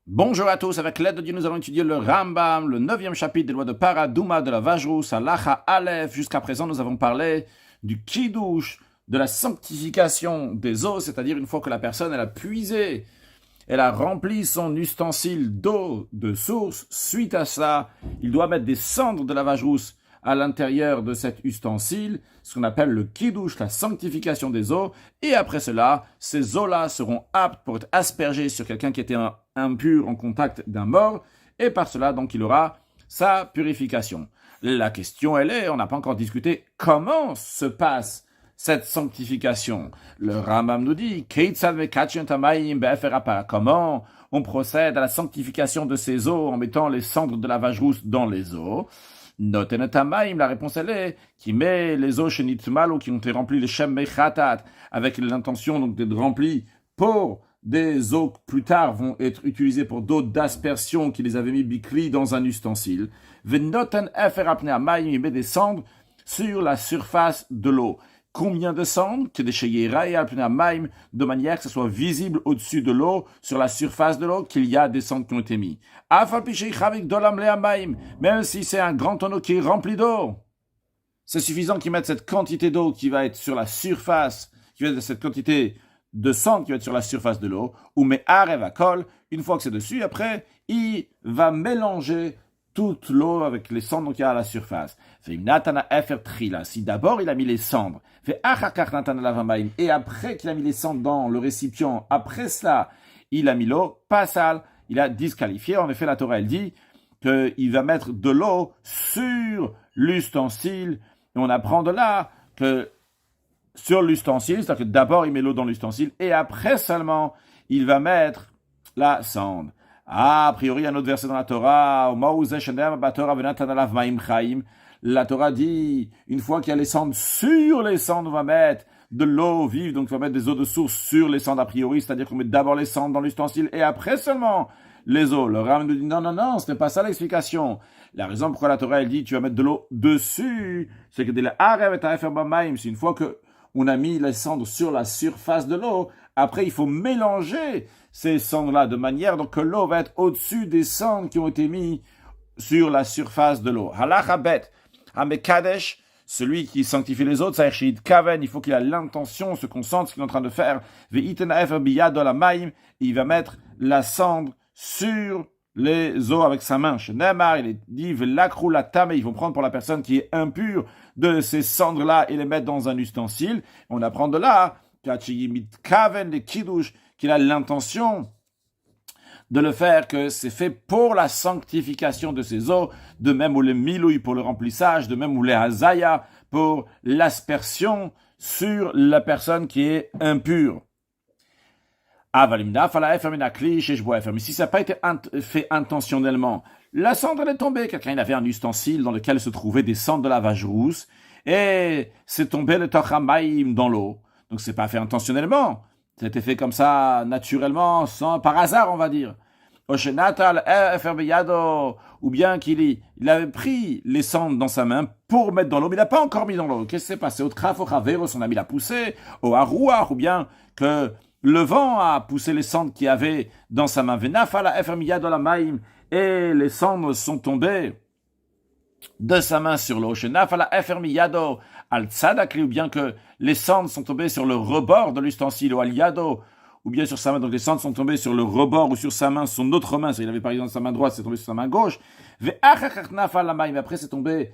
Bonjour à tous, avec l'aide de Dieu, nous allons étudier le Rambam, le 9e chapitre des lois de Paradouma de la vache rousse à Lacha Aleph. Jusqu'à présent, nous avons parlé du Kiddush, de la sanctification des eaux, c'est-à-dire une fois que la personne elle a puisé, elle a rempli son ustensile d'eau de source. Suite à ça, il doit mettre des cendres de la vache rousse à l'intérieur de cet ustensile, ce qu'on appelle le Kiddush, la sanctification des eaux, et après cela, ces eaux-là seront aptes pour être aspergées sur quelqu'un qui était impur en contact d'un mort, et par cela, donc, il aura sa purification. La question, elle est, on n'a pas encore discuté, comment se passe cette sanctification? Le Rambam nous dit, comment on procède à la sanctification de ces eaux en mettant les cendres de la vache rousse dans les eaux? Notenetamaim, la réponse elle est, qui met les eaux chez Nitzmal qui ont été remplies les Shem Mechatat, avec l'intention donc d'être remplies pour des eaux qui plus tard vont être utilisées pour d'autres d'aspersion qui les avaient mis bikli dans un ustensile. Venoten efer apneamaim, il met des cendres sur la surface de l'eau. Combien de cendres? De manière que ce soit visible au-dessus de l'eau, sur la surface de l'eau, qu'il y a des cendres qui ont été mises. Même si c'est un grand tonneau qui est rempli d'eau, c'est suffisant qu'ils mettent cette quantité d'eau qui va être sur la surface, qui va être cette quantité de cendres qui va être sur la surface de l'eau, ou mais arevakol, une fois que c'est dessus, après, il va mélanger toute l'eau avec les cendres qu'il y a à la surface. Si d'abord il a mis les cendres, et après qu'il a mis les cendres dans le récipient, après cela, il a mis l'eau, pas sale, il a disqualifié. En effet, la Torah, elle dit qu'il va mettre de l'eau sur l'ustensile, et on apprend de là que sur l'ustensile, c'est-à-dire que d'abord il met l'eau dans l'ustensile, et après seulement, il va mettre la cendre. A priori, un autre verset dans la Torah, la Torah dit, une fois qu'il y a les cendres, sur les cendres, on va mettre de l'eau vive, donc on va mettre des eaux de source sur les cendres a priori, c'est-à-dire qu'on met d'abord les cendres dans l'ustensile et après seulement les eaux. Le Rambam nous dit, non, ce n'est pas ça l'explication. La raison pourquoi la Torah, elle dit, tu vas mettre de l'eau dessus, c'est que c'est une fois que on a mis les cendres sur la surface de l'eau, après il faut mélanger ces cendres-là de manière donc que l'eau va être au-dessus des cendres qui ont été mises sur la surface de l'eau. Halacha bet, hamekadesh, celui qui sanctifie les autres, c'est-à-dire kaven, il faut qu'il ait l'intention, se concentre ce qu'il est en train de faire. Ve'itena efer biyado la maim, il va mettre la cendre sur les eaux avec sa main. Chez Neymar, il est dit ve'lakrou la tame, ils vont prendre pour la personne qui est impure de ces cendres-là et les mettre dans un ustensile. On apprend de là, kaven, les kiddush, qu'il a l'intention de le faire, que c'est fait pour la sanctification de ces eaux, de même où les milouilles pour le remplissage, de même où les hazaya pour l'aspersion sur la personne qui est impure. Mais si ça n'a pas été fait intentionnellement, la cendre elle est tombée. Quelqu'un il avait un ustensile dans lequel se trouvaient des cendres de la vache rousse et c'est tombé le tochamaïm dans l'eau. Donc c'est pas fait intentionnellement. C'était fait comme ça, naturellement, par hasard, on va dire. Ou bien qu'il avait pris les cendres dans sa main pour mettre dans l'eau, mais il n'a pas encore mis dans l'eau. Qu'est-ce qui s'est passé? Au traf, au chaveros, son ami l'a poussé, au harouar, ou bien que le vent a poussé les cendres qu'il y avait dans sa main. Et les cendres sont tombées de sa main sur l'eau. Ou bien que les cendres sont tombées sur le rebord de l'ustensile, ou al-yado, ou bien sur sa main. Donc les cendres sont tombées sur le rebord ou sur sa main, son autre main. Il avait par exemple sa main droite, c'est tombé sur sa main gauche. Mais après c'est tombé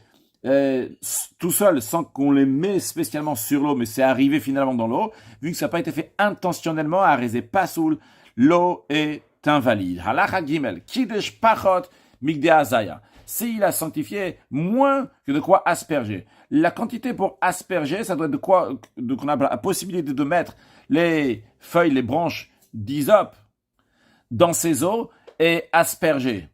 tout seul, sans qu'on les met spécialement sur l'eau, mais c'est arrivé finalement dans l'eau. Vu que ça n'a pas été fait intentionnellement, à Rézé Pasoul, l'eau est invalide. Halacha Gimel, Kiddush Pachot, Migde Azaya. S'il a sanctifié moins que de quoi asperger. La quantité pour asperger, ça doit être de quoi, qu'on a la possibilité de mettre les feuilles, les branches d'hysope dans ses eaux et asperger.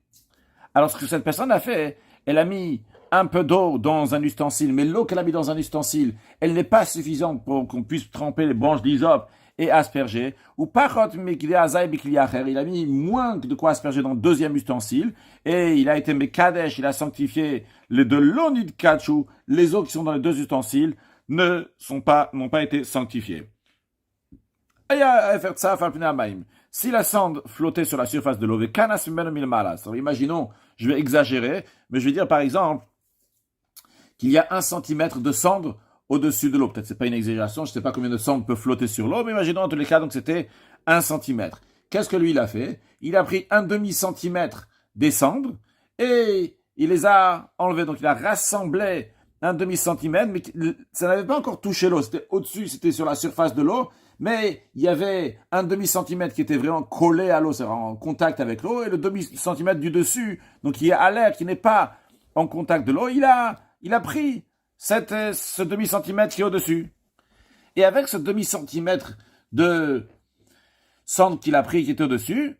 Alors ce que cette personne a fait, elle a mis un peu d'eau dans un ustensile, mais l'eau qu'elle a mis dans un ustensile, elle n'est pas suffisante pour qu'on puisse tremper les branches d'hysope et asperger, ou parot il a mis moins de quoi asperger dans le deuxième ustensile, et il a été mekadesh, il a sanctifié les deux l'onid kachu, les eaux qui sont dans les deux ustensiles n'ont pas été sanctifiées. si la cendre flottait sur la surface de l'eau, imaginons, je vais exagérer, mais je vais dire par exemple qu'il y a 1 centimètre de cendre au-dessus de l'eau. Peut-être c'est pas une exagération, je ne sais pas combien de cendre peut flotter sur l'eau, mais imaginons en tous les cas, donc c'était 1 centimètre. Qu'est-ce que lui il a fait? Il a pris un demi-centimètre des cendres et il les a enlevés. Donc il a rassemblé un demi-centimètre, mais ça n'avait pas encore touché l'eau. C'était au-dessus, c'était sur la surface de l'eau, mais il y avait un demi-centimètre qui était vraiment collé à l'eau, c'est-à-dire en contact avec l'eau, et le demi-centimètre du dessus, donc qui est à l'air, qui n'est pas en contact de l'eau, il a pris ce demi-centimètre qui est au-dessus. Et avec ce demi-centimètre de cendre qu'il a pris qui est au-dessus,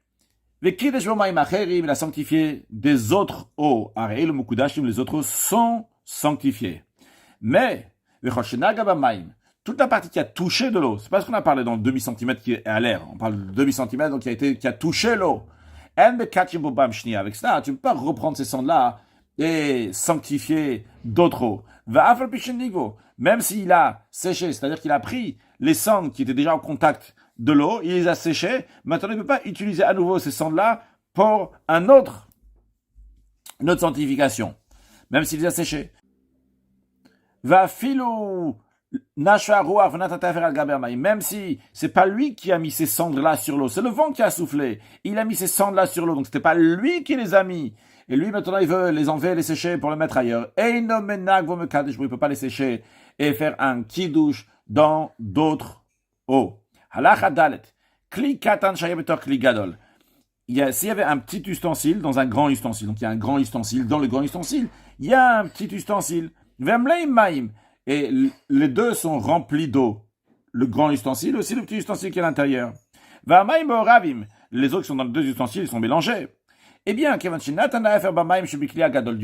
il a sanctifié des autres eaux. Le Mukudashim, les autres eaux sont sanctifiées. Mais, toute la partie qui a touché de l'eau, c'est pas ce qu'on a parlé dans le demi-centimètre qui est à l'air. On parle de demi-centimètre donc qui a touché l'eau. Avec ça, tu ne peux pas reprendre ces cendres-là et sanctifier d'autres eaux. Même s'il a séché, c'est-à-dire qu'il a pris les cendres qui étaient déjà en contact de l'eau, il les a séchées, maintenant il ne peut pas utiliser à nouveau ces cendres-là pour une autre sanctification, même s'il les a séchées. Même si c'est pas lui qui a mis ces cendres-là sur l'eau, c'est le vent qui a soufflé. Il a mis ces cendres-là sur l'eau, donc c'était pas lui qui les a mis. Et lui, maintenant, il veut les enlever, les sécher pour les mettre ailleurs. Et il ne peut pas les sécher et faire un kiddush dans d'autres eaux. Halacha dalet. Kli katan shaya betor kli gadol. S'il y avait un petit ustensile dans un grand ustensile, donc il y a un grand ustensile dans le grand ustensile, il y a un petit ustensile. Vemleim maim. Et les deux sont remplis d'eau. Le grand ustensile, aussi le petit ustensile qui est à l'intérieur. Vamaim oravim. Les eaux qui sont dans les deux ustensiles sont mélangées. Eh bien, du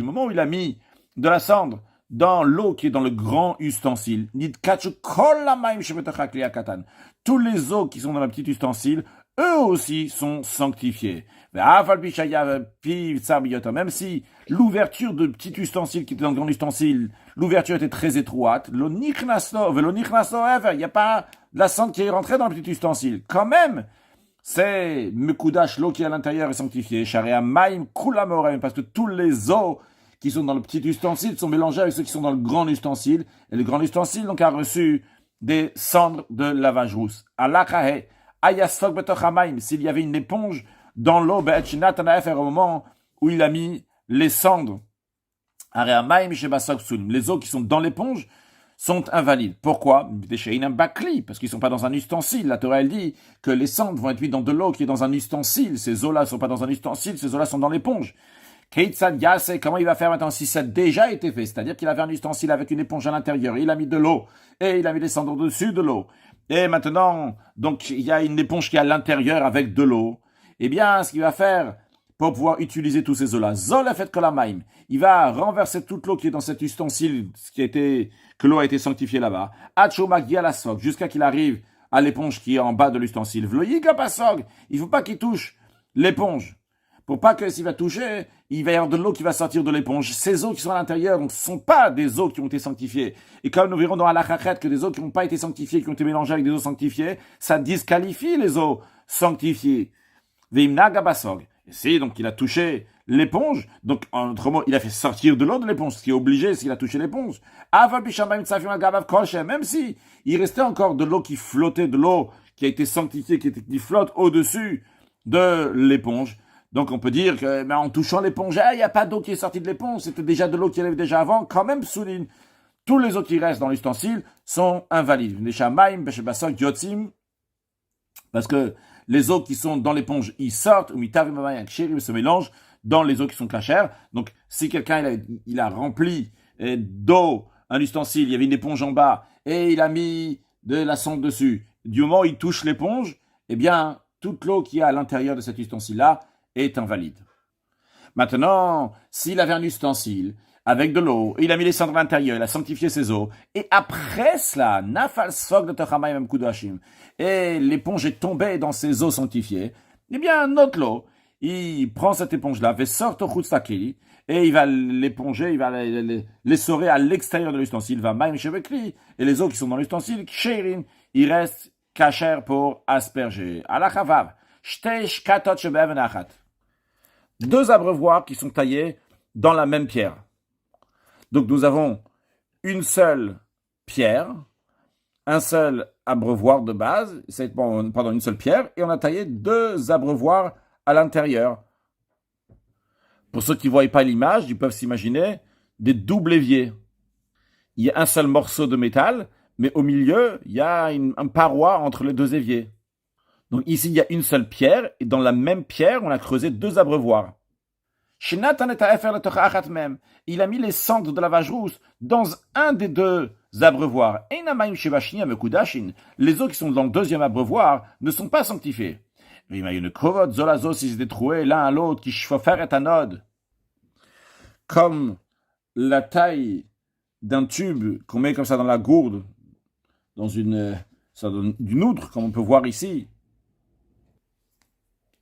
moment où il a mis de la cendre dans l'eau qui est dans le grand ustensile, tous les eaux qui sont dans le petit ustensile, eux aussi sont sanctifiés. Même si l'ouverture de petit ustensile qui était dans le grand ustensile, l'ouverture était très étroite, il n'y a pas de la cendre qui est rentrée dans le petit ustensile. Quand même, c'est Mekudash, l'eau qui est à l'intérieur est sanctifiée. Sharia Maim Kulamoraim, parce que tous les eaux qui sont dans le petit ustensile sont mélangées avec ceux qui sont dans le grand ustensile. Et le grand ustensile, donc, a reçu des cendres de lavage rousse. Alakahe, Ayasfok Betochamaim, s'il y avait une éponge dans l'eau, au moment où il a mis les cendres. Les eaux qui sont dans l'éponge sont invalides. Pourquoi? Parce qu'ils ne sont pas dans un ustensile. La Torah, elle dit que les cendres vont être mises dans de l'eau qui est dans un ustensile. Ces eaux-là ne sont pas dans un ustensile, ces eaux-là sont dans l'éponge. Comment il va faire maintenant si ça a déjà été fait? C'est-à-dire qu'il avait un ustensile avec une éponge à l'intérieur, il a mis de l'eau, et il a mis les cendres au-dessus de l'eau. Et maintenant, donc, il y a une éponge qui est à l'intérieur avec de l'eau. Eh bien, ce qu'il va faire pour pouvoir utiliser tous ces eaux-là, il va renverser toute l'eau qui est dans cet ustensile, que l'eau a été sanctifiée là-bas, jusqu'à qu'il arrive à l'éponge qui est en bas de l'ustensile. Il ne faut pas qu'il touche l'éponge. Pour pas que s'il va toucher, il va y avoir de l'eau qui va sortir de l'éponge. Ces eaux qui sont à l'intérieur, donc, ce ne sont pas des eaux qui ont été sanctifiées. Et comme nous verrons dans Halachachet que des eaux qui n'ont pas été sanctifiées, qui ont été mélangées avec des eaux sanctifiées, ça disqualifie les eaux sanctifiées. Veimna gabasog. Et si, donc, il a touché l'éponge, donc, en autre mot, il a fait sortir de l'eau de l'éponge, ce qui est obligé s'il a touché l'éponge. Même si il restait encore de l'eau qui flottait, de l'eau qui a été sanctifiée, qui flotte au-dessus de l'éponge. Donc, on peut dire que, mais en touchant l'éponge, il n'y a pas d'eau qui est sortie de l'éponge, c'était déjà de l'eau qui avait déjà avant, quand même, souligne. Tous les eaux qui restent dans l'ustensile sont invalides. Parce que les eaux qui sont dans l'éponge, ils sortent, ou ils se mélangent dans les eaux qui sont cachères. Donc, si quelqu'un, il a rempli d'eau un ustensile, il y avait une éponge en bas, et il a mis de la cendre dessus, du moment où il touche l'éponge, eh bien, toute l'eau qui est à l'intérieur de cet ustensile-là est invalide. Maintenant, s'il avait un ustensile avec de l'eau, il a mis les cendres à l'intérieur, il a sanctifié ses eaux, et après cela, nafal sfog de tochamayim kudashim, et l'éponge est tombée dans ses eaux sanctifiées, eh bien, note l'eau, il prend cette éponge-là, sort au chutztakli, et il va l'éponger, il va l'essorer à l'extérieur de l'ustensile, va maim shevekli, et les eaux qui sont dans l'ustensile, ksherin, il reste kasher pour asperger. Alachavav. Shtei shkatot shebe'even achat. Deux abreuvoirs qui sont taillés dans la même pierre. Donc nous avons une seule pierre, un seul abreuvoir de base, une seule pierre, et on a taillé deux abreuvoirs à l'intérieur. Pour ceux qui ne voient pas l'image, ils peuvent s'imaginer des doubles éviers. Il y a un seul morceau de métal, mais au milieu, il y a une paroi entre les deux éviers. Donc ici, il y a une seule pierre, et dans la même pierre, on a creusé deux abreuvoirs. Il a mis les cendres de la vache rousse dans un des deux abreuvoirs. Les eaux qui sont dans le deuxième abreuvoir ne sont pas sanctifiées. S'ils étaient troués l'un à l'autre, qui est anode. Comme la taille d'un tube qu'on met comme ça dans la gourde, dans une outre, comme on peut voir ici.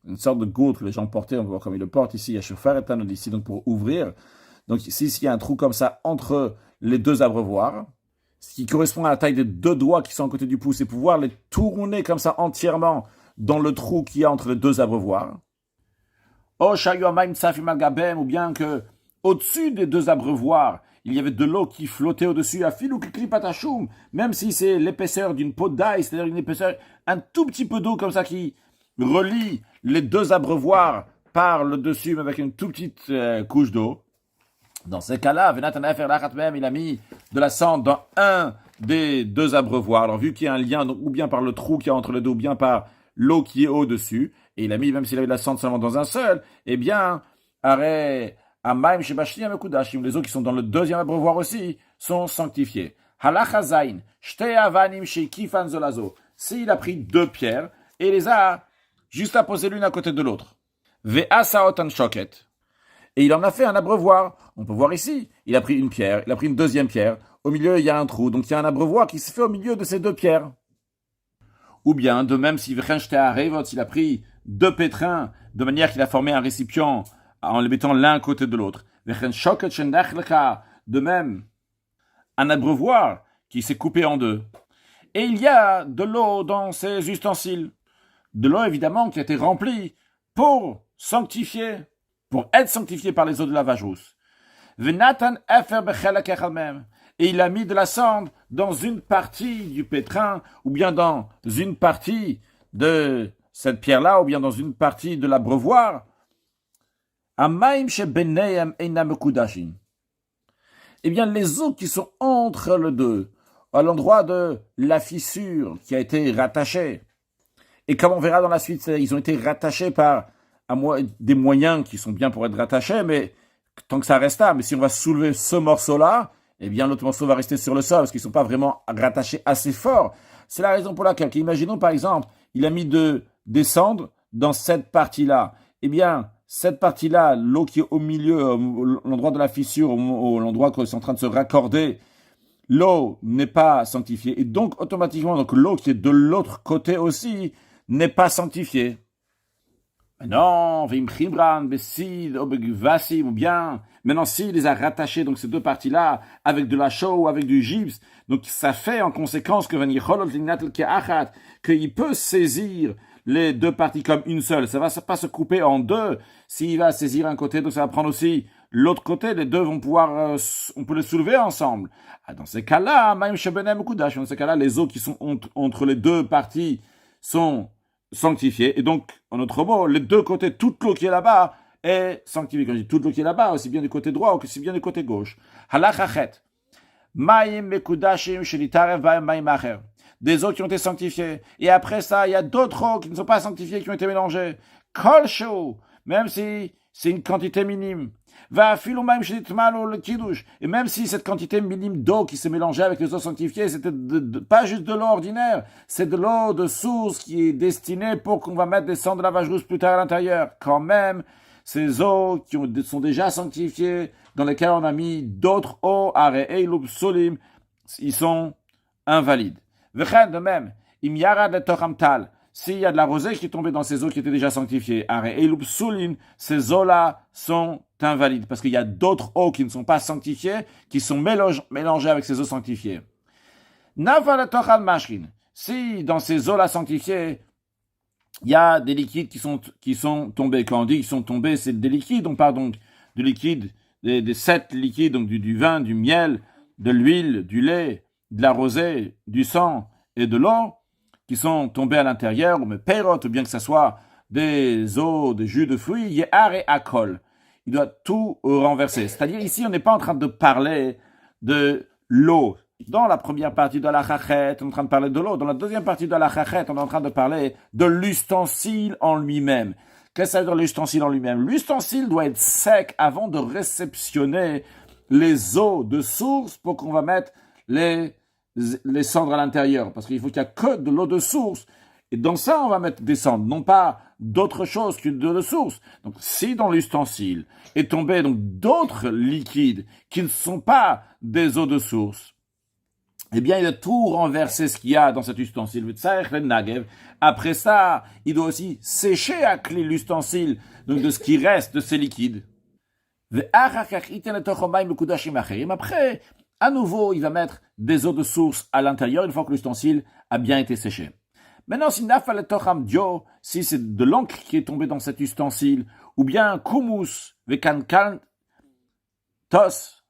Une sorte de gourde que les gens portaient, on peut voir comme ils le portent ici, il y a chauffeur et anode ici, donc pour ouvrir. Donc ici, il y a un trou comme ça entre les deux abreuvoirs, ce qui correspond à la taille des deux doigts qui sont à côté du pouce, et pouvoir les tourner comme ça entièrement dans le trou qu'il y a entre les deux abreuvoirs. Ou bien que au-dessus des deux abreuvoirs, il y avait de l'eau qui flottait au-dessus, même si c'est l'épaisseur d'une peau d'ail, c'est-à-dire une épaisseur, un tout petit peu d'eau comme ça qui relie les deux abreuvoirs par le dessus, mais avec une toute petite couche d'eau. Dans ces cas-là, il a mis de la cendre dans un des deux abreuvoirs. Alors, vu qu'il y a un lien, donc, ou bien par le trou qu'il y a entre les deux, ou bien par l'eau qui est au-dessus, et il a mis, même s'il avait de la cendre seulement dans un seul, eh bien, les eaux qui sont dans le deuxième abreuvoir aussi sont sanctifiées. S'il a pris deux pierres et les a juste à poser l'une à côté de l'autre. Et il en a fait un abreuvoir. On peut voir ici, il a pris une pierre, il a pris une deuxième pierre. Au milieu, il y a un trou, donc il y a un abreuvoir qui se fait au milieu de ces deux pierres. Ou bien, de même, s'il a pris deux pétrins, de manière qu'il a formé un récipient en les mettant l'un à côté de l'autre. De même, un abreuvoir qui s'est coupé en deux. Et il y a de l'eau dans ces ustensiles. De l'eau, évidemment, qui a été remplie pour être sanctifié par les eaux de la vache rousse. Et il a mis de la cendre dans une partie du pétrin, ou bien dans une partie de cette pierre-là, ou bien dans une partie de l'abreuvoir. Eh bien, les eaux qui sont entre les deux, à l'endroit de la fissure qui a été rattachée, et comme on verra dans la suite, ils ont été rattachés par des moyens qui sont bien pour être rattachés, mais tant que ça reste là. Mais si on va soulever ce morceau-là, eh bien l'autre morceau va rester sur le sol, parce qu'ils ne sont pas vraiment rattachés assez fort. C'est la raison pour laquelle, imaginons par exemple, il a mis des cendres dans cette partie-là. Eh bien, cette partie-là, l'eau qui est au milieu, l'endroit de la fissure, l'endroit où ils sont en train de se raccorder, l'eau n'est pas sanctifiée. Et donc, automatiquement, l'eau qui est de l'autre côté aussi n'est pas sanctifiée. Non, ou bien, maintenant, s'il les a rattachés, donc ces deux parties-là, avec de la chaux ou avec du gypse, donc ça fait en conséquence qu'il peut saisir les deux parties comme une seule. Ça va pas se couper en deux. S'il va saisir un côté, donc ça va prendre aussi l'autre côté. Les deux vont pouvoir, on peut les soulever ensemble. Dans ces cas-là, les eaux qui sont entre les deux parties sont sanctifiées. Et donc, en autre mot, les deux côtés, toute l'eau qui est là-bas est sanctifiée. Quand je dis toute l'eau qui est là-bas, aussi bien du côté droit que aussi bien du côté gauche. Des eaux qui ont été sanctifiées. Et après ça, il y a d'autres eaux qui ne sont pas sanctifiées, qui ont été mélangées. Kol shou, même si c'est une quantité minime. Et même si cette quantité minime d'eau qui s'est mélangée avec les eaux sanctifiées, c'était pas juste de l'eau ordinaire, c'est de l'eau de source qui est destinée pour qu'on va mettre des cendres de la vache rousse plus tard à l'intérieur. Quand même, ces eaux qui sont déjà sanctifiées, dans lesquelles on a mis d'autres eaux, solim, ils sont invalides. De même, s'il y a de la rosée qui est tombée dans ces eaux qui étaient déjà sanctifiées, ces eaux-là sont invalides, parce qu'il y a d'autres eaux qui ne sont pas sanctifiées, qui sont mélangées avec ces eaux sanctifiées. Si dans ces eaux-là sanctifiées, il y a des liquides qui sont tombés. Quand on dit qu'ils sont tombés, c'est des liquides. On parle donc du liquide, des 7 liquides, donc du vin, du miel, de l'huile, du lait, de la rosée, du sang et de l'eau, qui sont tombés à l'intérieur, ou peirot, ou bien que ce soit des eaux, des jus de fruits, yehar et akol. Il doit tout renverser. C'est-à-dire ici, on n'est pas en train de parler de l'eau. Dans la première partie de la chachet, on est en train de parler de l'eau. Dans la deuxième partie de la chachet, on est en train de parler de l'ustensile en lui-même. Qu'est-ce que ça veut dire l'ustensile en lui-même? L'ustensile doit être sec avant de réceptionner les eaux de source pour qu'on va mettre les cendres à l'intérieur. Parce qu'il faut qu'il n'y a que de l'eau de source. Et dans ça, on va mettre des cendres, non pas d'autre chose qu'une eau de source. Donc, si dans l'ustensile est tombé donc d'autres liquides qui ne sont pas des eaux de source, eh bien, il a tout renversé ce qu'il y a dans cet ustensile. Après ça, il doit aussi sécher à clé l'ustensile, donc de ce qui reste de ces liquides. Après, à nouveau, il va mettre des eaux de source à l'intérieur une fois que l'ustensile a bien été séché. Maintenant, si c'est de l'encre qui est tombée dans cet ustensile, ou bien kumus, vekankan, tos,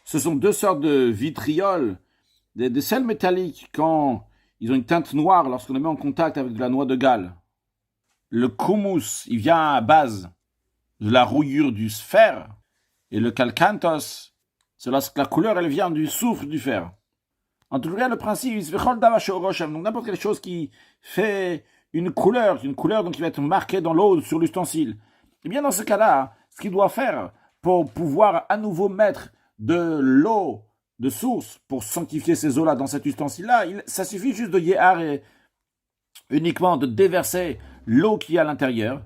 ce sont deux sortes de vitrioles, des sels métalliques, quand ils ont une teinte noire lorsqu'on les met en contact avec de la noix de Galles. Le kumus, il vient à base de la rouillure du fer, et le kalkantos, c'est lorsque la couleur, elle vient du soufre du fer. En tout cas, le principe, donc n'importe quelle chose qui fait une couleur donc qui va être marquée dans l'eau sur l'ustensile. Et bien dans ce cas-là, ce qu'il doit faire pour pouvoir à nouveau mettre de l'eau de source pour sanctifier ces eaux-là dans cet ustensile-là, ça suffit juste de yehar et uniquement de déverser l'eau qui est à l'intérieur.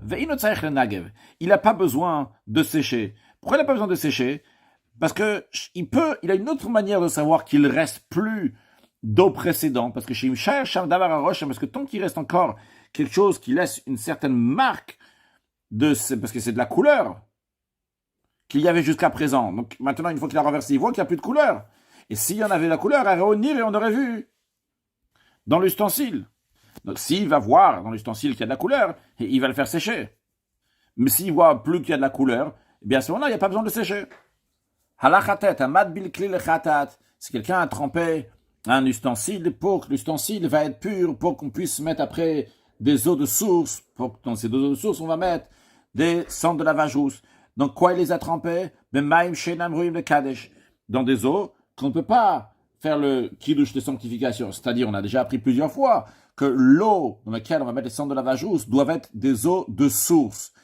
Il n'a pas besoin de sécher. Pourquoi il n'a pas besoin de sécher? Parce que il a une autre manière de savoir qu'il reste plus d'eau précédente. Parce que tant qu'il reste encore quelque chose qui laisse une certaine marque parce que c'est de la couleur qu'il y avait jusqu'à présent. Donc maintenant, une fois qu'il a renversé, il voit qu'il n'y a plus de couleur. Et s'il y en avait la couleur, à réunir et on aurait vu dans l'ustensile. Donc s'il va voir dans l'ustensile qu'il y a de la couleur, il va le faire sécher. Mais s'il voit plus qu'il y a de la couleur, eh bien à ce moment-là, il n'y a pas besoin de sécher. Si quelqu'un a trempé un ustensile pour que l'ustensile va être pur, pour qu'on puisse mettre après des eaux de source, pour que dans ces eaux de source, on va mettre des cendres de lavage rousse. Donc quoi il les a trempés? Dans des eaux qu'on ne peut pas faire le kiddush de sanctification. C'est-à-dire, on a déjà appris plusieurs fois que l'eau dans laquelle on va mettre les cendres de lavage rousse doivent être des eaux de source.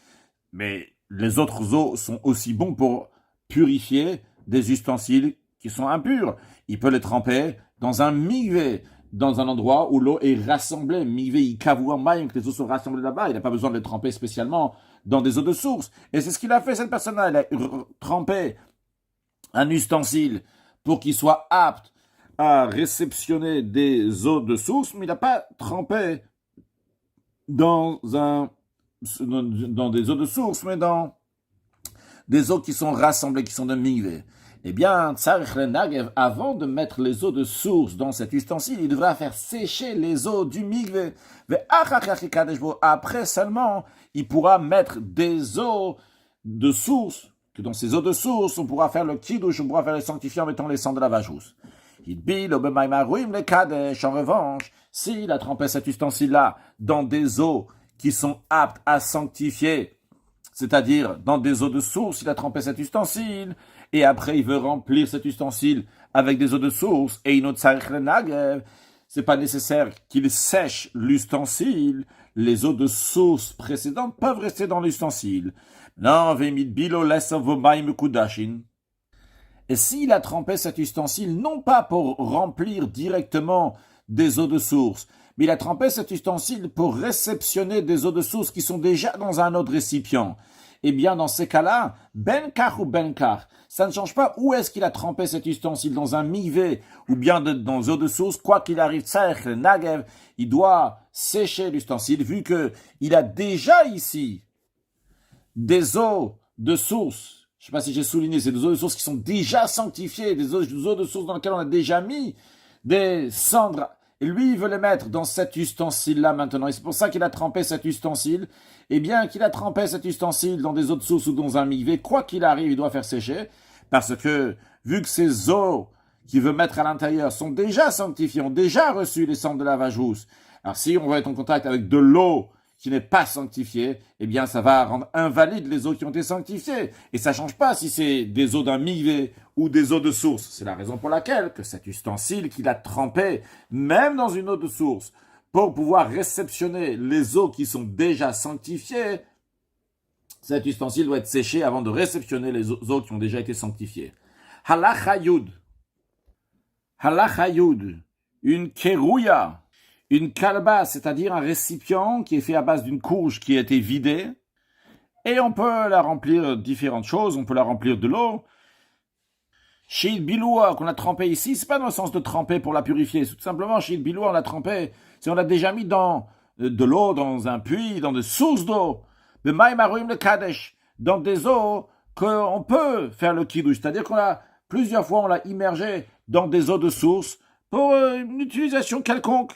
Mais les autres eaux sont aussi bons pour purifier des ustensiles qui sont impurs. Il peut les tremper dans un mikvé, dans un endroit où l'eau est rassemblée. Mikvé, il kavou en maïm, que les eaux sont rassemblées là-bas. Il n'a pas besoin de les tremper spécialement dans des eaux de source. Et c'est ce qu'il a fait, cette personne-là. Elle a trempé un ustensile pour qu'il soit apte à réceptionner des eaux de source, mais il n'a pas trempé dans des eaux de source, mais dans des eaux qui sont rassemblées, qui sont de mikvé. Eh bien, Tzarech le Nagev, avant de mettre les eaux de source dans cet ustensile, il devra faire sécher les eaux du mikvé. Après seulement, il pourra mettre des eaux de source, que dans ces eaux de source, on pourra faire le kiddush, on pourra faire les sanctifier en mettant les cendres de lavage rousse. En revanche, s'il a trempé cet ustensile-là dans des eaux qui sont aptes à sanctifier, c'est-à-dire dans des eaux de source, il a trempé cet ustensile, et après il veut remplir cet ustensile avec des eau de source, et une autre c'est pas nécessaire qu'il sèche l'ustensile, les eaux de source précédentes peuvent rester dans l'ustensile. Non, et s'il a trempé cet ustensile, non pas pour remplir directement des eaux de source, mais il a trempé cet ustensile pour réceptionner des eaux de source qui sont déjà dans un autre récipient. Eh bien, dans ces cas-là, benkar ou benkar, ça ne change pas où est-ce qu'il a trempé cet ustensile, dans un mikvé ou bien dans des eaux de source, quoi qu'il arrive, tzarech le nagev, il doit sécher l'ustensile, vu que il a déjà ici des eaux de source. Je ne sais pas si j'ai souligné, c'est des eaux de source qui sont déjà sanctifiées, des eaux de source dans lesquelles on a déjà mis des cendres Et lui, il veut les mettre dans cet ustensile-là maintenant. Et c'est pour ça qu'il a trempé cet ustensile. Et bien qu'il a trempé cet ustensile dans des eaux de source ou dans un mikvé, quoi qu'il arrive, il doit faire sécher. Parce que, vu que ces eaux qu'il veut mettre à l'intérieur sont déjà sanctifiées, ont déjà reçu les cendres de lavage rousse. Alors si on va être en contact avec de l'eau qui n'est pas sanctifiée, eh bien ça va rendre invalides les eaux qui ont été sanctifiées. Et ça change pas si c'est des eaux d'un mikvé ou des eaux de source. C'est la raison pour laquelle que cet ustensile qu'il a trempé, même dans une eau de source, pour pouvoir réceptionner les eaux qui sont déjà sanctifiées, cet ustensile doit être séché avant de réceptionner les eaux qui ont déjà été sanctifiées. Halacha Yud. Halacha Yud. Une kerouya. Une calebasse, c'est-à-dire un récipient qui est fait à base d'une courge qui a été vidée. Et on peut la remplir de différentes choses. On peut la remplir de l'eau. Shit biloua qu'on a trempé ici, c'est pas dans le sens de tremper pour la purifier. C'est tout simplement shit biloua, on l'a trempé. C'est on l'a déjà mis dans de l'eau, dans un puits, dans des sources d'eau. Le maïm aruim le kadesh. Dans des eaux qu'on peut faire le kiddush. C'est-à-dire qu'on a, plusieurs fois, on l'a immergé dans des eaux de source pour une utilisation quelconque.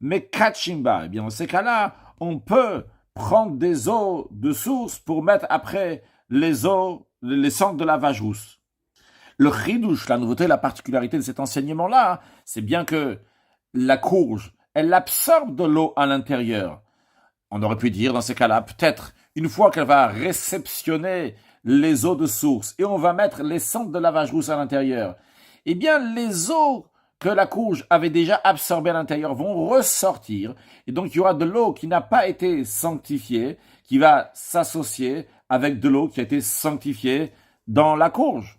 Mais kachimba, eh bien, dans ces cas-là, on peut prendre des eaux de source pour mettre après les eaux, les cendres de lavage rousse. Le chidouche, la nouveauté, la particularité de cet enseignement-là, c'est bien que la courge, elle absorbe de l'eau à l'intérieur. On aurait pu dire, dans ces cas-là, peut-être, une fois qu'elle va réceptionner les eaux de source et on va mettre les cendres de lavage rousse à l'intérieur, eh bien, les eaux que la courge avait déjà absorbées à l'intérieur vont ressortir. Et donc, il y aura de l'eau qui n'a pas été sanctifiée, qui va s'associer avec de l'eau qui a été sanctifiée dans la courge.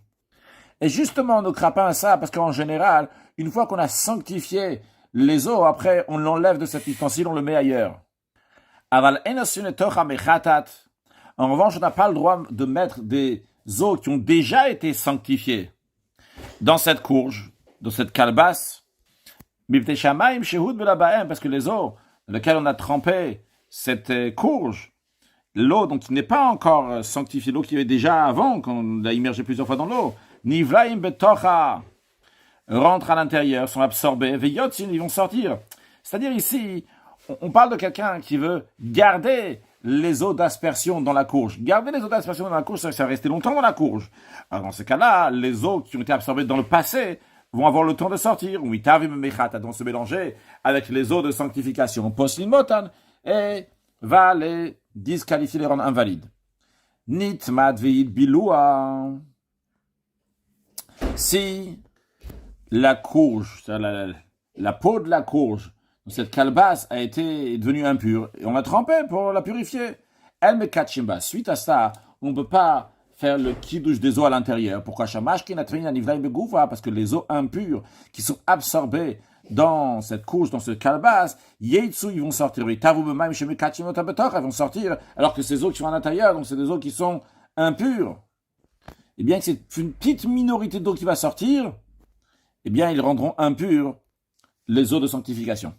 Et justement, on ne craint pas à ça, parce qu'en général, une fois qu'on a sanctifié les eaux, après, on l'enlève de cet ustensile, on le met ailleurs. En revanche, on n'a pas le droit de mettre des eaux qui ont déjà été sanctifiées dans cette courge, dans cette calebasse, parce que les eaux dans lesquelles on a trempé cette courge, l'eau donc qui n'est pas encore sanctifiée, l'eau qui est déjà avant, qu'on l'a immergée plusieurs fois dans l'eau, nivlaim betocha, rentrent à l'intérieur, sont absorbés, veyotzin, ils vont sortir. C'est-à-dire ici, on parle de quelqu'un qui veut garder les eaux d'aspersion dans la courge. Garder les eaux d'aspersion dans la courge, ça va rester longtemps dans la courge. Alors dans ce cas-là, les eaux qui ont été absorbées dans le passé vont avoir le temps de sortir. Oui, tavim mechata, donc se mélanger avec les eaux de sanctification. Poslin motan, et va les disqualifier, les rendre invalides. Nit madveid bilua. Si la courge, la peau de la courge, cette calebasse a été devenue impure, et on l'a trempée pour la purifier. Elle me kachimba. Suite à ça, on ne peut pas faire le kiddush des eaux à l'intérieur. Pourquoi? Parce que les eaux impures qui sont absorbées dans cette couche, dans cette calebasse, yetsu, ils vont sortir. Elles vont sortir, alors que ces eaux qui sont à l'intérieur, donc c'est des eaux qui sont impures. Eh bien, c'est une petite minorité d'eau qui va sortir, eh bien, ils rendront impures les eaux de sanctification.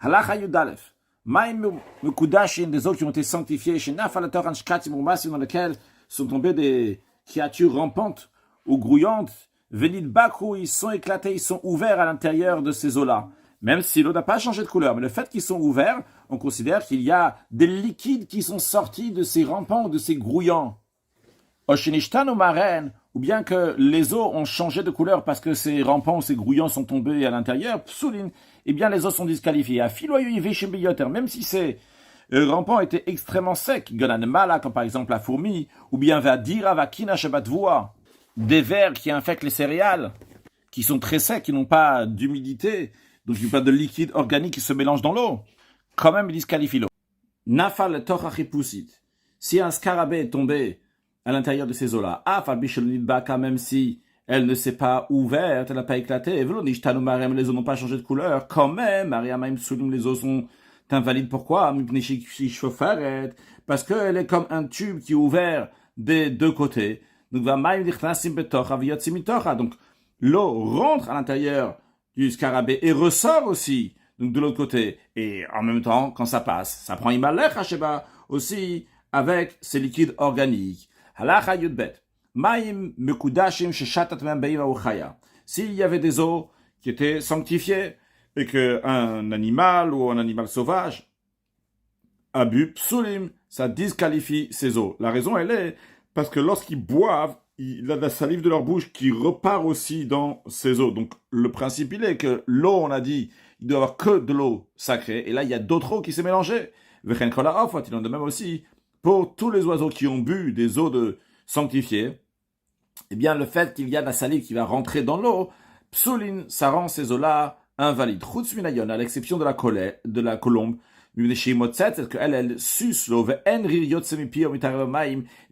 Halacha Yudalef. Maïm Mekudashin, des eaux qui ont été sanctifiées, chez Nafalator Anshkatim Umasim, dans lesquelles sont tombées des créatures rampantes ou grouillantes. Venid Bakou, ils sont éclatés, ils sont ouverts à l'intérieur de ces eaux-là. Même si l'eau n'a pas changé de couleur, mais le fait qu'ils sont ouverts, on considère qu'il y a des liquides qui sont sortis de ces rampants, de ces grouillants. Oshinishtan ou Maren, ou bien que les eaux ont changé de couleur parce que ces rampants, ces grouillants sont tombés à l'intérieur, psoulin, eh bien les eaux sont disqualifiées. Même si ces rampants étaient extrêmement secs, comme par exemple la fourmi, ou bien Vadira Vakina Shabatvua, des vers qui infectent les céréales, qui sont très secs, qui n'ont pas d'humidité, donc il n'y a pas de liquide organique qui se mélange dans l'eau, quand même ils disqualifient l'eau. Nafal Tochachipusit, si un scarabée est tombé à l'intérieur de ces eaux-là, même si elle ne s'est pas ouverte, elle n'a pas éclaté, les eaux n'ont pas changé de couleur, quand même, les eaux sont invalides. Pourquoi? Parce qu'elle est comme un tube qui est ouvert des deux côtés. Donc l'eau rentre à l'intérieur du scarabée et ressort aussi donc de l'autre côté. Et en même temps, quand ça passe, ça prend Imalech Hasheba aussi avec ces liquides organiques. Halacha Yudbet. Maim mekudashim sheshatat mem beima uchaya. S'il y avait des eaux qui étaient sanctifiées, et qu'un animal ou un animal sauvage a bu psulim, ça disqualifie ces eaux. La raison, elle est parce que lorsqu'ils boivent, il a de la salive de leur bouche qui repart aussi dans ces eaux. Donc, le principe, il est que l'eau, on a dit, il doit y avoir que de l'eau sacrée, et là, il y a d'autres eaux qui s'est mélangées. Vechen kol ha'ofot, il en est de même aussi pour tous les oiseaux qui ont bu des eaux sanctifiées. Eh bien, le fait qu'il y a de la salive qui va rentrer dans l'eau, psoulin, ça rend ces eaux-là invalides. Chutz minayon, à l'exception de la colombe, c'est qu'elle, elle suce l'eau. Il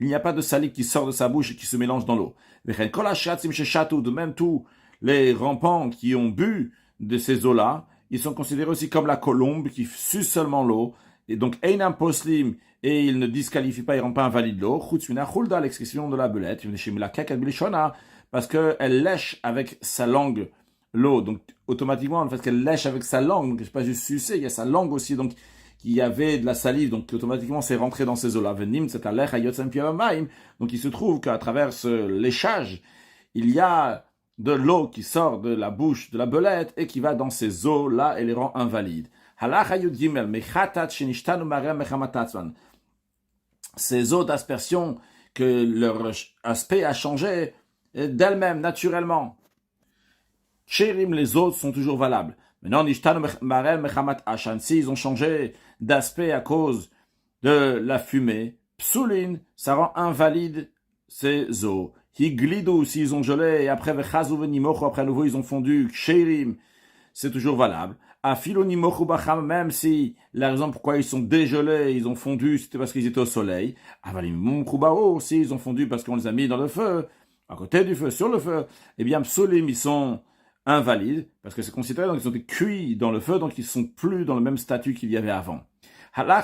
n'y a pas de salive qui sort de sa bouche et qui se mélange dans l'eau. De même, tous les rampants qui ont bu de ces eaux-là, ils sont considérés aussi comme la colombe qui suce seulement l'eau. Et donc, Einam Poslim, et il ne disqualifie pas, il ne rend pas invalide l'eau. À l'exception de la belette, parce qu'elle lèche avec sa langue l'eau. Donc, automatiquement, le fait qu'elle lèche avec sa langue, donc c'est pas juste sucer, il y a sa langue aussi, donc, il y avait de la salive, donc automatiquement c'est rentré dans ces eaux-là. Donc il se trouve qu'à travers ce léchage, il y a de l'eau qui sort de la bouche de la belette et qui va dans ces eaux-là et les rend invalides. Ces eaux d'aspersion que leur aspect a changé d'elles-mêmes, naturellement. Chérim, les autres sont toujours valables. Maintenant, si ils ont changé d'aspect à cause de la fumée, psoulin, ça rend invalide ces eaux. Higlidou, s'ils ont gelé, et après, après nouveau, ils ont fondu, chérim, c'est toujours valable. Afilonimochu bacham, même si la raison pourquoi ils sont dégelés, ils ont fondu, c'était parce qu'ils étaient au soleil. Avalimumchu bao, si ils ont fondu parce qu'on les a mis dans le feu, à côté du feu, sur le feu, eh bien, psolim, ils sont invalides, parce que c'est considéré, donc ils ont été cuits dans le feu, donc ils sont plus dans le même statut qu'il y avait avant. Maintenant,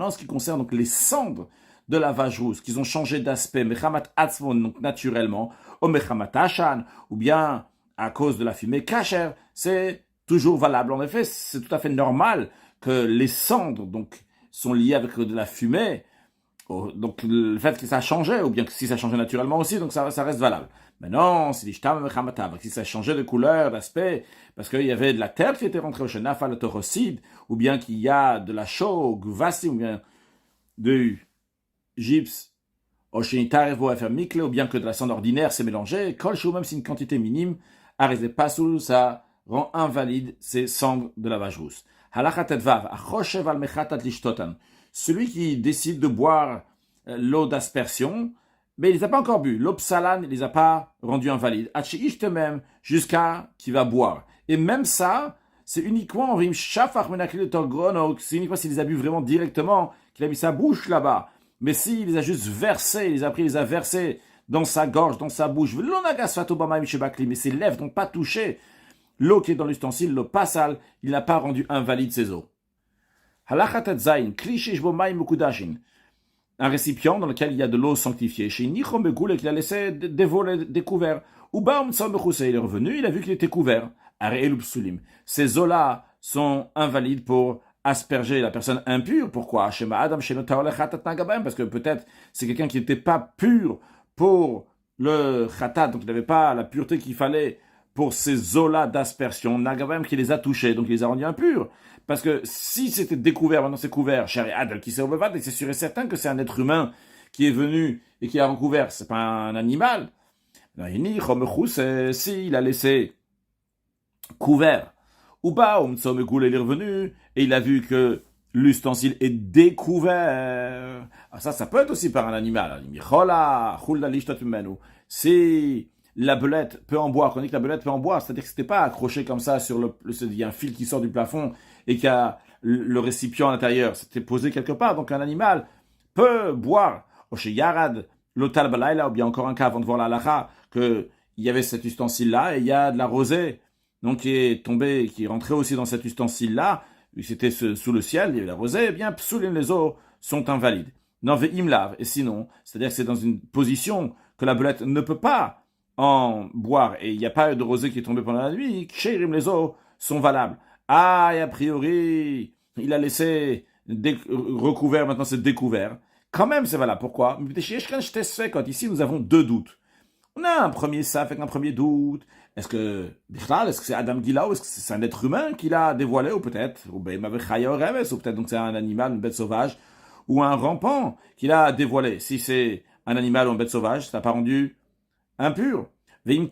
en ce qui concerne donc les cendres de la vache rousse, qu'ils ont changé d'aspect, mechamat atzvon, donc naturellement, ou mechamat ashan, ou bien à cause de la fumée kasher, c'est toujours valable. En effet, c'est tout à fait normal que les cendres donc sont liées avec de la fumée. Donc le fait que ça a changé, ou bien que si ça changeait naturellement aussi, donc ça reste valable. Maintenant, si ça changeait de couleur, d'aspect, parce qu'il y avait de la terre qui était rentrée au Shenafa, le torocide, ou bien qu'il y a de la chaux, guvasi, ou bien du gypse, au Shenitarevo faire mikle, ou bien que de la cendre ordinaire s'est mélangée, kolchou, même si une quantité minime, arrêté pasoul, ça rend invalide ces cendres de la vache rousse. Halachatetvav, achoshev al mechatat lishtotan. Celui qui décide de boire l'eau d'aspersion, mais il ne les a pas encore bu. L'eau psalan, il ne les a pas rendus invalides. Même jusqu'à qu'il va boire. Et même ça, c'est uniquement c'est uniquement s'il les a bu vraiment directement, qu'il a mis sa bouche là-bas. Mais s'il les a juste versés, il les a pris, il les a versés dans sa gorge, dans sa bouche, mais ses lèvres n'ont pas touché l'eau qui est dans l'ustensile, l'eau pas sale, il n'a pas rendu invalide ses eaux. Un récipient dans lequel il y a de l'eau sanctifiée. Chez Nichom Begoul et qu'il a laissé découvert. Ou Baum Tzom il est revenu, il a vu qu'il était couvert. Ces eaux-là sont invalides pour asperger la personne impure. Pourquoi? Parce que peut-être c'est quelqu'un qui n'était pas pur pour le khatat, donc il n'avait pas la pureté qu'il fallait pour ces eaux-là d'aspersion. Nagabem qui les a touchés, donc il les a rendus impurs. Parce que si c'était découvert, maintenant c'est couvert, qui s'est ouvert, et c'est sûr et certain que c'est un être humain qui est venu et qui a recouvert, c'est pas un animal. Si il a laissé couvert, ou pas, il est revenu et il a vu que l'ustensile est découvert. Alors ça peut être aussi par un animal. Si la belette peut en boire, quand on dit que la belette peut en boire, c'est-à-dire que c'était pas accroché comme ça sur il y a un fil qui sort du plafond et qu'il y a le récipient à l'intérieur, c'était posé quelque part, donc un animal peut boire. Chez Yarad, l'otal balayla, ou bien encore un cas avant de voir la halakha, qu'il y avait cet ustensile-là et il y a de la rosée, donc qui est tombée, qui est rentrée aussi dans cet ustensile-là, c'était sous le ciel, il y avait la rosée, eh bien, psoulin, les eaux sont invalides. Non, ve'imlav, et sinon, c'est-à-dire que c'est dans une position que la belette ne peut pas en boire, et il n'y a pas de rosée qui est tombée pendant la nuit, chérim, les eaux sont valables. Ah, et a priori, il a laissé recouvert, maintenant c'est découvert. Quand même, c'est valable. Pourquoi? Ici, nous avons deux doutes. On a un premier saf avec un premier doute, Est-ce que c'est Adam Gila ou est-ce que c'est un être humain qui l'a dévoilé ou peut-être, ou peut-être donc c'est un animal, une bête sauvage, ou un rampant qui l'a dévoilé. Si c'est un animal ou une bête sauvage, ça n'a pas rendu impur. Même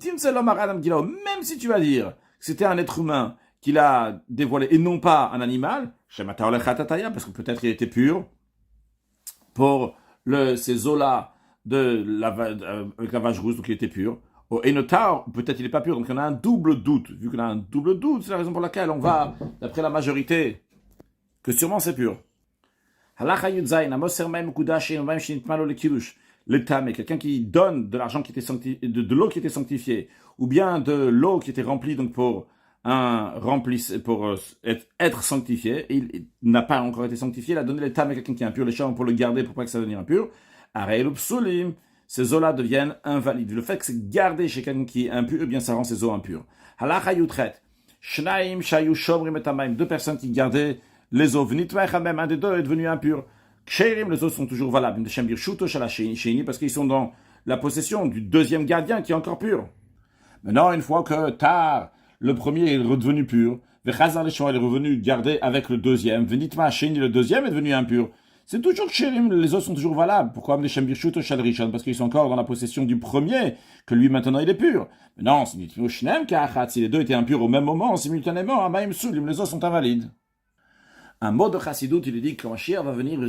si tu vas dire que c'était un être humain qui l'a dévoilé et non pas un animal, parce que peut-être il était pur pour ces eaux-là avec la vache rousse, donc il était pur. Au Enotar, peut-être il n'est pas pur, donc on a un double doute. Vu qu'on a un double doute, c'est la raison pour laquelle on va, d'après la majorité, que sûrement c'est pur. L'état, mais quelqu'un qui donne de l'argent qui était sanctifié, de l'eau qui était sanctifiée, ou bien de l'eau qui était remplie donc pour être sanctifié, et il n'a pas encore été sanctifié, il a donné l'état à quelqu'un qui est impur, les champs pour le garder pour pas que ça devienne impur. Ces eaux-là deviennent invalides. Le fait que c'est gardé chez quelqu'un qui est impur, eh bien ça rend ces eaux impures. Deux personnes qui gardaient les eaux, même un des deux est devenu impur. Les autres sont toujours valables, parce qu'ils sont dans la possession du deuxième gardien qui est encore pur. Maintenant, une fois que le premier est redevenu pur, il est revenu garder avec le deuxième, le deuxième est devenu impur. C'est toujours Kshérim, les autres sont toujours valables. Pourquoi parce qu'ils sont encore dans la possession du premier, que lui maintenant il est pur. Mais non, si les deux étaient impurs au même moment, simultanément, les autres sont invalides. Un mot de Chassidut, il dit que quand Mashiach va venir,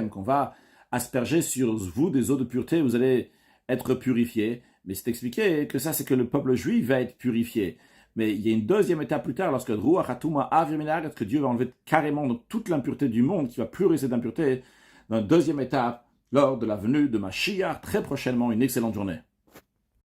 qu'on va asperger sur vous des eaux de pureté, vous allez être purifiés. Mais c'est expliqué que ça, c'est que le peuple juif va être purifié. Mais il y a une deuxième étape plus tard, lorsque que Dieu va enlever carrément toute l'impureté du monde, qui va purifier cette impureté, dans la deuxième étape, lors de la venue de Mashiach, très prochainement, une excellente journée.